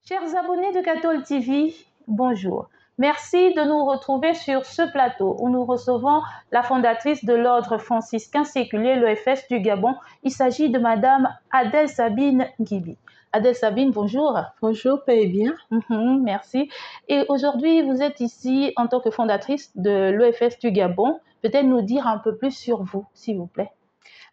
Chers abonnés de Cathol TV, bonjour. Merci de nous retrouver sur ce plateau où nous recevons la fondatrice de l'ordre franciscain séculier, l'EFS du Gabon. Il s'agit de Madame Adèle Sabine Gibi. Adèle Sabine, bonjour. Bonjour, paix et bien. Merci. Et aujourd'hui, vous êtes ici en tant que fondatrice de l'EFS du Gabon. Peut-être nous dire un peu plus sur vous, s'il vous plaît.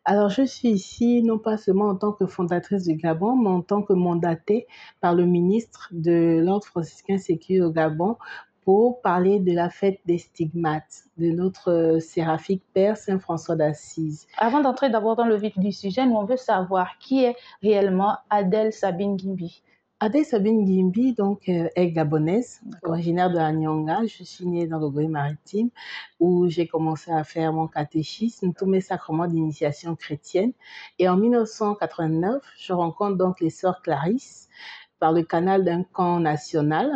Alors, je suis ici non pas seulement en tant que fondatrice du Gabon, mais en tant que mandatée par le ministre de l'Ordre franciscain séculier au Gabon pour parler de la fête des stigmates de notre séraphique Père Saint François d'Assise. Avant d'entrer d'abord dans le vif du sujet, nous on veut savoir qui est réellement Adèle Sabine Gibi. Adèle Sabine Gimbi est gabonaise, originaire de la Nyanga. Je suis née dans le Gorée-Maritime où j'ai commencé à faire mon catéchisme, tous mes sacrements d'initiation chrétienne. Et en 1989, je rencontre donc les sœurs Clarisse par le canal d'un camp national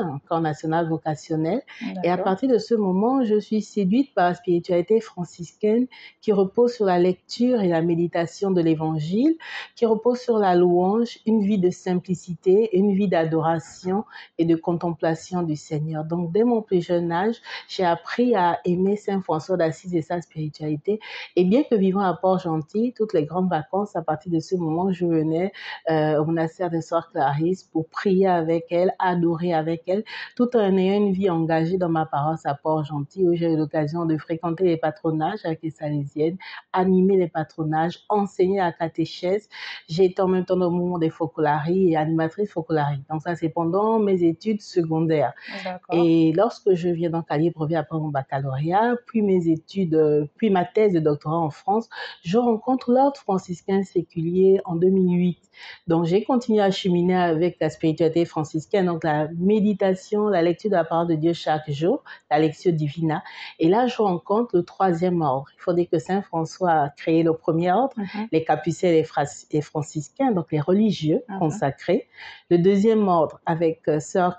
vocationnel. Et à partir de ce moment, je suis séduite par la spiritualité franciscaine qui repose sur la lecture et la méditation de l'Évangile, qui repose sur la louange, une vie de simplicité, une vie d'adoration et de contemplation du Seigneur. Donc, dès mon plus jeune âge, j'ai appris à aimer Saint François d'Assise et sa spiritualité. Et bien que vivant à Port-Gentil, toutes les grandes vacances, à partir de ce moment, je venais au monastère des Sœurs Clarisse pour prier avec elle, adorer avec elle, tout en ayant une vie engagée dans ma paroisse à Port-Gentil, où j'ai eu l'occasion de fréquenter les patronages avec les Salésiennes, animer les patronages, enseigner la catéchèse. J'ai été en même temps dans le mouvement des Focolaries et animatrice Focolarie. Donc ça, c'est pendant mes études secondaires. Et lorsque je viens donc à Libreville après mon baccalauréat, puis mes études, puis ma thèse de doctorat en France, je rencontre l'ordre franciscain séculier en 2008. Donc j'ai continué à cheminer avec la spiritualité franciscaine, donc la méditation, la lecture de la parole de Dieu chaque jour, la Lectio Divina. Et là, je rencontre le troisième ordre. Il faut dire que Saint François a créé le premier ordre, les capucins et les franciscains, donc les religieux consacrés. Le deuxième ordre avec Sainte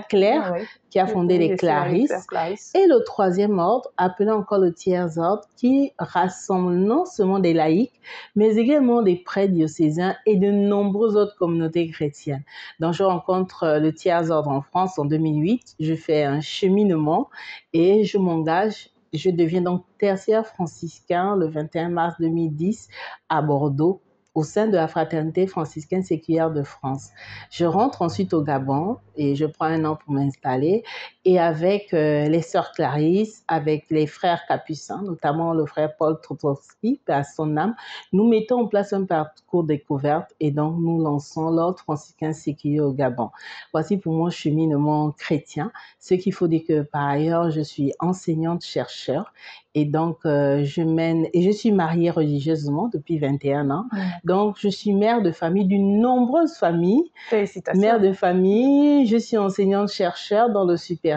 Claire, qui a fondé les Clarisses. Et le troisième ordre, appelé encore le tiers ordre, qui rassemble non seulement des laïcs, mais également des prêtres diocésains et de nombreuses autres communautés chrétiennes. Donc, je rencontre le tiers ordre en France en 2008. Je fais un cheminement et je m'engage. Je deviens donc tertiaire franciscain le 21 mars 2010 à Bordeaux, au sein de la Fraternité franciscaine séculière de France. Je rentre ensuite au Gabon et je prends un an pour m'installer. Et avec les sœurs Clarisse, avec les frères capucins, notamment le frère Paul Trotowski, à son âme, nous mettons en place un parcours découverte et donc nous lançons l'ordre franciscain séculier au Gabon. Voici pour mon cheminement chrétien. Ce qu'il faut dire que par ailleurs, je suis enseignante-chercheur et donc je suis mariée religieusement depuis 21 ans. Donc je suis mère de famille d'une nombreuse famille. Félicitations. Mère de famille, je suis enseignante-chercheur dans le supérieur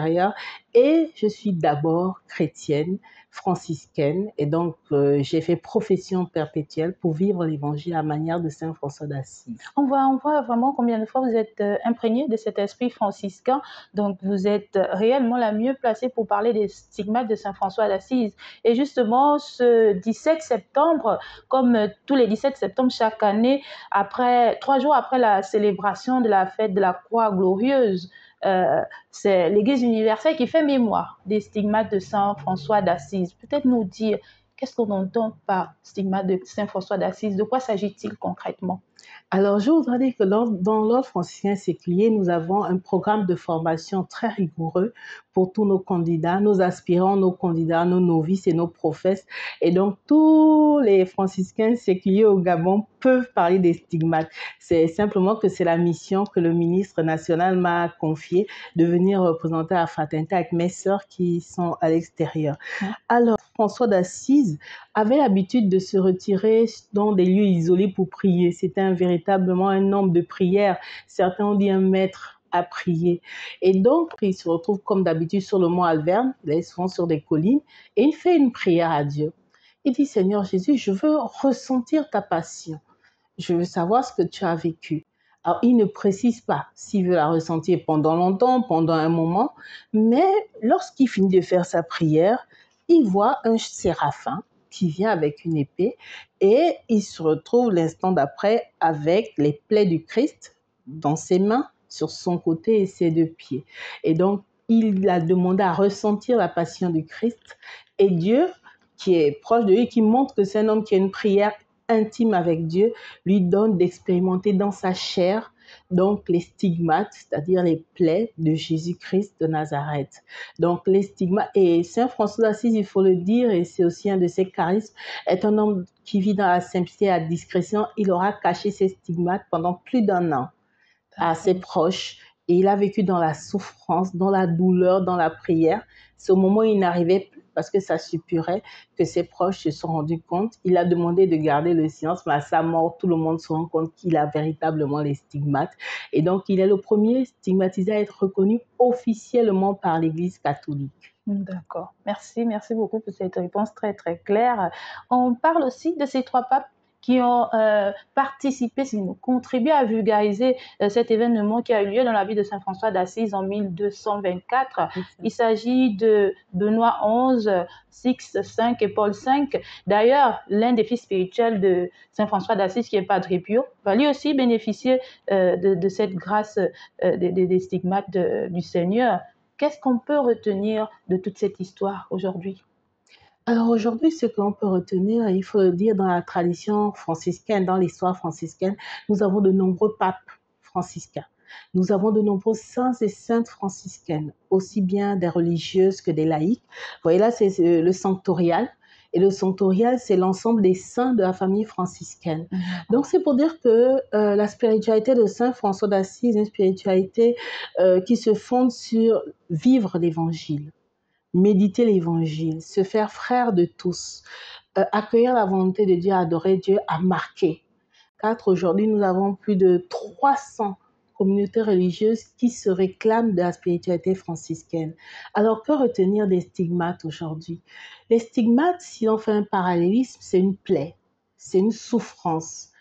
et je suis d'abord chrétienne, franciscaine et donc j'ai fait profession perpétuelle pour vivre l'évangile à la manière de Saint François d'Assise. On voit vraiment combien de fois vous êtes imprégné de cet esprit franciscain, donc vous êtes réellement la mieux placée pour parler des stigmates de Saint François d'Assise. Et justement, ce 17 septembre, comme tous les 17 septembre chaque année, 3 jours après la célébration de la fête de la Croix glorieuse, c'est l'Église universelle qui fait mémoire des stigmates de Saint François d'Assise. Peut-être nous dire, qu'est-ce qu'on entend par stigmate de Saint François d'Assise? De quoi s'agit-il concrètement? Alors, je voudrais dire que dans l'ordre franciscain séculier, nous avons un programme de formation très rigoureux pour tous nos candidats, nos aspirants, nos candidats, nos novices et nos professes. Et donc, tous les franciscains séculiers au Gabon peuvent parler des stigmates. C'est simplement que c'est la mission que le ministre national m'a confiée de venir représenter la fraternité avec mes sœurs qui sont à l'extérieur. Alors, François d'Assise avait l'habitude de se retirer dans des lieux isolés pour prier. C'était véritablement un homme de prière. Certains ont dit un maître à prier. Et donc, il se retrouve comme d'habitude sur le mont Alverne, là, ils sont sur des collines, et il fait une prière à Dieu. Il dit, Seigneur Jésus, je veux ressentir ta passion. Je veux savoir ce que tu as vécu. Alors, il ne précise pas s'il veut la ressentir pendant longtemps, pendant un moment, mais lorsqu'il finit de faire sa prière, il voit un séraphin qui vient avec une épée et il se retrouve l'instant d'après avec les plaies du Christ dans ses mains sur son côté et ses 2 pieds. Et donc, il a demandé à ressentir la passion du Christ. Et Dieu, qui est proche de lui, qui montre que c'est un homme qui a une prière intime avec Dieu, lui donne d'expérimenter dans sa chair donc les stigmates, c'est-à-dire les plaies de Jésus-Christ de Nazareth. Donc les stigmates, et Saint François d'Assise, il faut le dire, et c'est aussi un de ses charismes, est un homme qui vit dans la simplicité et la discrétion. Il aura caché ses stigmates pendant plus d'1 an à ses proches, et il a vécu dans la souffrance, dans la douleur, dans la prière. C'est au moment où il n'arrivait plus, parce que ça suppurait, que ses proches se sont rendus compte. Il a demandé de garder le silence, mais à sa mort, tout le monde se rend compte qu'il a véritablement les stigmates. Et donc, il est le premier stigmatisé à être reconnu officiellement par l'Église catholique. D'accord. Merci beaucoup pour cette réponse très, très claire. On parle aussi de ces 3 papes qui ont participé, contribué à vulgariser cet événement qui a eu lieu dans la vie de Saint François d'Assise en 1224. Il s'agit de Benoît XI, Sixte V et Paul V. D'ailleurs, l'un des fils spirituels de Saint François d'Assise, qui est Padre Pio, va lui aussi bénéficier de cette grâce des stigmates du Seigneur. Qu'est-ce qu'on peut retenir de toute cette histoire aujourd'hui? Alors aujourd'hui, ce qu'on peut retenir, il faut le dire, dans la tradition franciscaine, dans l'histoire franciscaine, nous avons de nombreux papes franciscains. Nous avons de nombreux saints et saintes franciscaines, aussi bien des religieuses que des laïques. Vous voyez là, c'est le sanctorial. Et le sanctorial, c'est l'ensemble des saints de la famille franciscaine. Donc c'est pour dire que la spiritualité de Saint François d'Assise, une spiritualité qui se fonde sur vivre l'évangile, méditer l'évangile, se faire frère de tous, accueillir la volonté de Dieu, adorer Dieu, a marqué. Car aujourd'hui, nous avons plus de 300 communautés religieuses qui se réclament de la spiritualité franciscaine. Alors, que retenir des stigmates aujourd'hui? Les stigmates, si on fait un parallélisme, c'est une plaie, c'est une souffrance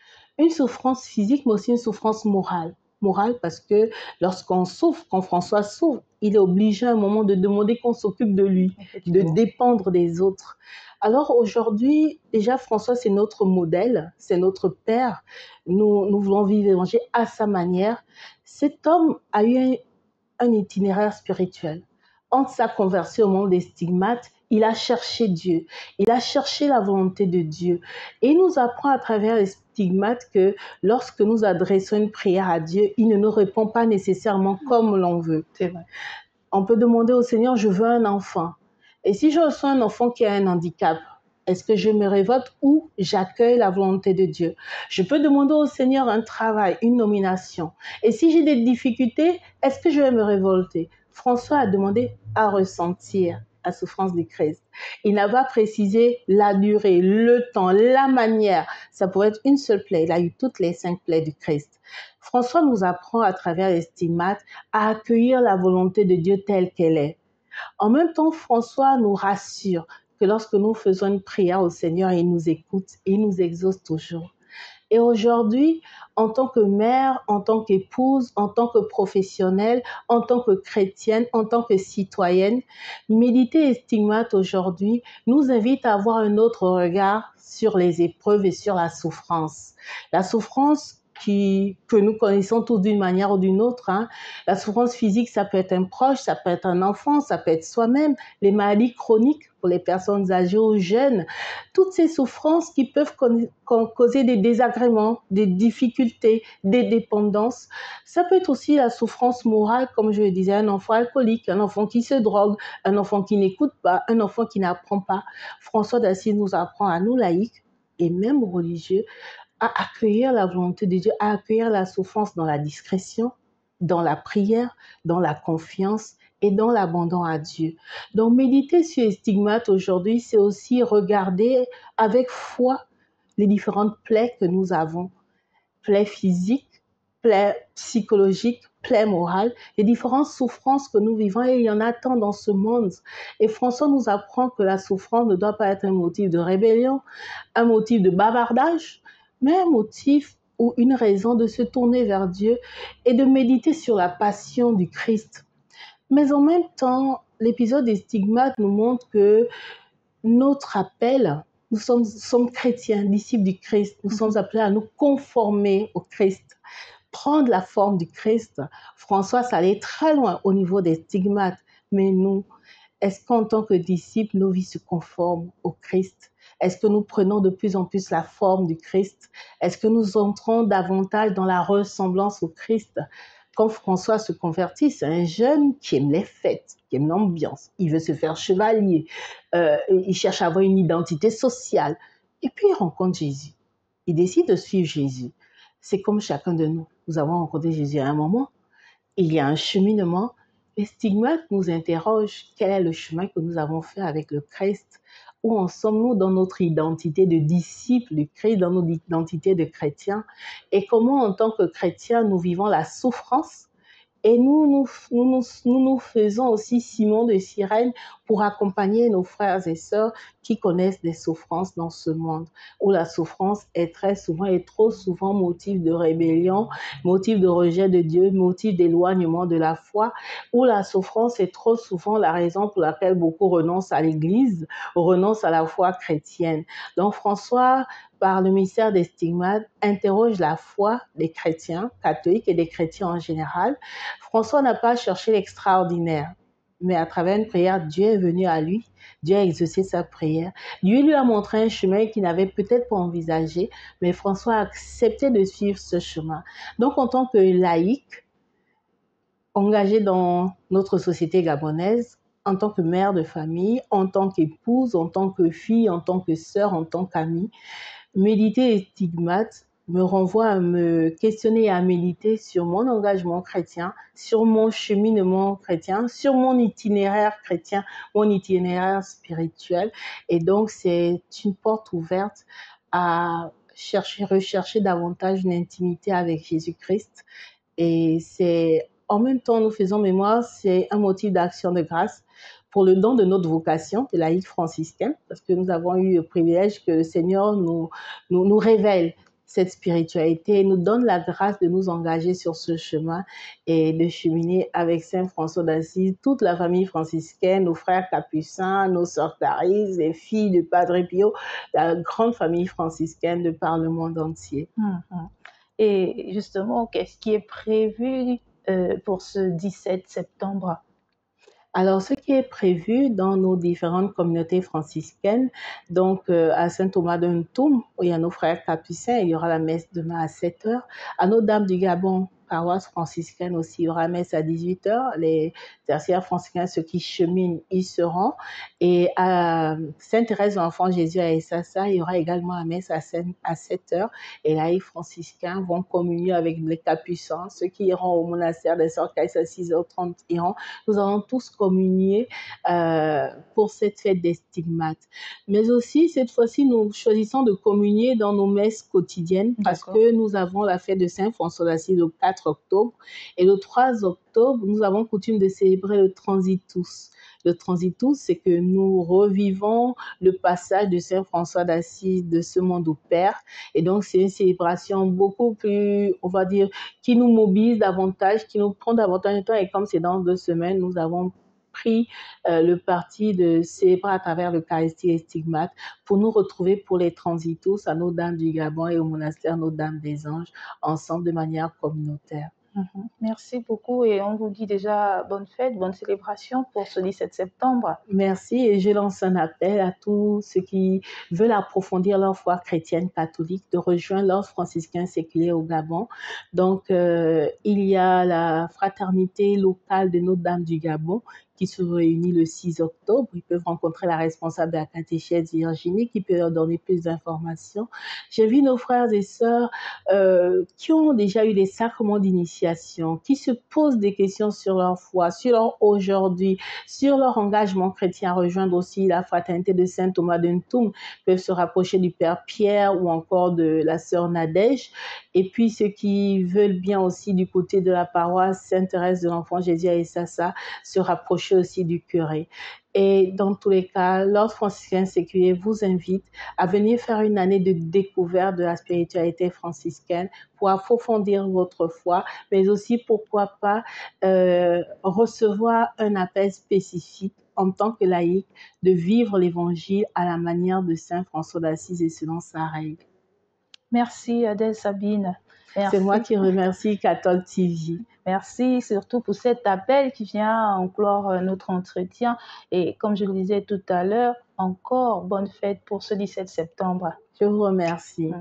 physique, mais aussi une souffrance morale. Morale parce que lorsqu'on souffre, quand François souffre, il est obligé à un moment de demander qu'on s'occupe de lui, de dépendre des autres. Alors aujourd'hui, déjà François, c'est notre modèle, c'est notre père. Nous voulons vivre l'évangile à sa manière. Cet homme a eu un itinéraire spirituel. Entre sa conversion au monde des stigmates, il a cherché Dieu, il a cherché la volonté de Dieu. Et il nous apprend à travers les stigmates que lorsque nous adressons une prière à Dieu, il ne nous répond pas nécessairement comme l'on veut. C'est vrai. On peut demander au Seigneur, je veux un enfant. Et si je reçois un enfant qui a un handicap, est-ce que je me révolte ou j'accueille la volonté de Dieu? Je peux demander au Seigneur un travail, une nomination. Et si j'ai des difficultés, est-ce que je vais me révolter? François a demandé à ressentir la souffrance du Christ. Il n'a pas précisé la durée, le temps, la manière. Ça pourrait être une seule plaie. Il a eu toutes les 5 plaies du Christ. François nous apprend à travers les stigmates à accueillir la volonté de Dieu telle qu'elle est. En même temps, François nous rassure que lorsque nous faisons une prière au Seigneur, il nous écoute et il nous exauce toujours. Et aujourd'hui, en tant que mère, en tant qu'épouse, en tant que professionnelle, en tant que chrétienne, en tant que citoyenne, méditer les stigmates aujourd'hui nous invite à avoir un autre regard sur les épreuves et sur la souffrance. La souffrance que nous connaissons tous d'une manière ou d'une autre. La souffrance physique, ça peut être un proche, ça peut être un enfant, ça peut être soi-même. Les maladies chroniques pour les personnes âgées ou jeunes. Toutes ces souffrances qui peuvent causer des désagréments, des difficultés, des dépendances. Ça peut être aussi la souffrance morale, comme je le disais, un enfant alcoolique, un enfant qui se drogue, un enfant qui n'écoute pas, un enfant qui n'apprend pas. François d'Assise nous apprend à nous laïcs et même religieux à accueillir la volonté de Dieu, à accueillir la souffrance dans la discrétion, dans la prière, dans la confiance et dans l'abandon à Dieu. Donc, méditer sur les stigmates aujourd'hui, c'est aussi regarder avec foi les différentes plaies que nous avons. Plaies physiques, plaies psychologiques, plaies morales, les différentes souffrances que nous vivons, et il y en a tant dans ce monde. Et François nous apprend que la souffrance ne doit pas être un motif de rébellion, un motif de bavardage, mais un motif ou une raison de se tourner vers Dieu et de méditer sur la passion du Christ. Mais en même temps, l'épisode des stigmates nous montre que notre appel, nous sommes chrétiens, disciples du Christ, nous sommes appelés à nous conformer au Christ. prendre la forme du Christ. François, ça allait très loin au niveau des stigmates. Mais nous, est-ce qu'en tant que disciples, nos vies se conforment au Christ? Est-ce que nous prenons de plus en plus la forme du Christ? Est-ce que nous entrons davantage dans la ressemblance au Christ? Quand François se convertit, c'est un jeune qui aime les fêtes, qui aime l'ambiance. Il veut se faire chevalier. Il cherche à avoir une identité sociale. Et puis il rencontre Jésus. Il décide de suivre Jésus. C'est comme chacun de nous. Nous avons rencontré Jésus à un moment. Il y a un cheminement. Les stigmates nous interrogent quel est le chemin que nous avons fait avec le Christ, où en sommes-nous dans notre identité de disciples du Christ, dans notre identité de chrétiens, et comment en tant que chrétiens nous vivons la souffrance. Et nous faisons aussi Simon de Cyrène pour accompagner nos frères et sœurs qui connaissent des souffrances dans ce monde, où la souffrance est très souvent et trop souvent motif de rébellion, motif de rejet de Dieu, motif d'éloignement de la foi, où la souffrance est trop souvent la raison pour laquelle beaucoup renoncent à l'Église, renoncent à la foi chrétienne. Donc François, par le mystère des stigmates, interroge la foi des chrétiens catholiques et des chrétiens en général. François n'a pas cherché l'extraordinaire, mais à travers une prière, Dieu est venu à lui, Dieu a exaucé sa prière. Dieu lui a montré un chemin qu'il n'avait peut-être pas envisagé, mais François a accepté de suivre ce chemin. Donc, en tant que laïque, engagé dans notre société gabonaise, en tant que mère de famille, en tant qu'épouse, en tant que fille, en tant que sœur, en tant qu'amie, méditer les stigmates me renvoie à me questionner et à méditer sur mon engagement chrétien, sur mon cheminement chrétien, sur mon itinéraire chrétien, mon itinéraire spirituel. Et donc, c'est une porte ouverte à rechercher davantage une intimité avec Jésus-Christ. Et c'est, en même temps, nous faisons mémoire, c'est un motif d'action de grâce pour le don de notre vocation de laïque franciscaine, parce que nous avons eu le privilège que le Seigneur nous révèle cette spiritualité, nous donne la grâce de nous engager sur ce chemin et de cheminer avec Saint François d'Assise, toute la famille franciscaine, nos frères capucins, nos sœurs Clarisse, les filles de Padre Pio, la grande famille franciscaine de par le monde entier. Et justement, qu'est-ce qui est prévu pour ce 17 septembre? Alors, ce qui est prévu dans nos différentes communautés franciscaines, donc à Saint-Thomas de Ntoum, où il y a nos frères capucins, il y aura la messe demain à 7 heures. À Notre-Dame du Gabon, paroisse franciscaine aussi, il y aura la messe à 18 heures. Les tertiaires franciscains, ceux qui cheminent, y seront. Et à Sainte-Thérèse de l'Enfant Jésus à Essassa, il y aura également la messe à 7 heures. Et là, les franciscains vont communier avec les capucins. Ceux qui iront au monastère des Sœurs Caïs à 6h30 iront. Nous allons tous communier pour cette fête des stigmates. Mais aussi, cette fois-ci, nous choisissons de communier dans nos messes quotidiennes parce que nous avons la fête de Saint François d'Assise le 4 octobre et le 3 octobre, nous avons coutume de célébrer le Transitus. Le Transitus, c'est que nous revivons le passage de Saint François d'Assise de ce monde au Père. Et donc, c'est une célébration beaucoup plus, on va dire, qui nous mobilise davantage, qui nous prend davantage de temps. Et comme c'est dans 2 semaines, nous avons pris le parti de célébrer à travers l'Eucharistie et stigmate pour nous retrouver pour les Transitus à Notre-Dame du Gabon et au monastère Notre-Dame des Anges, ensemble de manière communautaire. Merci beaucoup et on vous dit déjà bonne fête, bonne célébration pour ce 17 septembre. Merci et je lance un appel à tous ceux qui veulent approfondir leur foi chrétienne catholique de rejoindre l'ordre franciscain séculier au Gabon. Donc, il y a la fraternité locale de Notre-Dame du Gabon qui se réunit le 6 octobre. Ils peuvent rencontrer la responsable de la catéchèse Virginie qui peut leur donner plus d'informations. J'ai vu nos frères et sœurs qui ont déjà eu des sacrements d'initiation, qui se posent des questions sur leur foi, sur leur aujourd'hui, sur leur engagement chrétien, rejoindre aussi la fraternité de Saint Thomas de Ntoum, peuvent se rapprocher du Père Pierre ou encore de la sœur Nadège. Et puis ceux qui veulent bien aussi du côté de la paroisse Sainte-Thérèse de l'Enfant Jésus à Essassa, se rapprocher aussi du curé. Et dans tous les cas, l'ordre franciscain séculier vous invite à venir faire une année de découverte de la spiritualité franciscaine pour approfondir votre foi, mais aussi, pourquoi pas, recevoir un appel spécifique en tant que laïque de vivre l'évangile à la manière de Saint François d'Assise et selon sa règle. Merci Adèle Sabine. C'est moi Merci. qui remercie Cathol TV. Merci surtout pour cet appel qui vient clore notre entretien. Et comme je le disais tout à l'heure, encore bonne fête pour ce 17 septembre. Je vous remercie.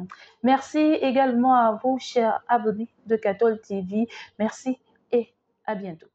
Merci également à vous, chers abonnés de Cathol TV. Merci et à bientôt.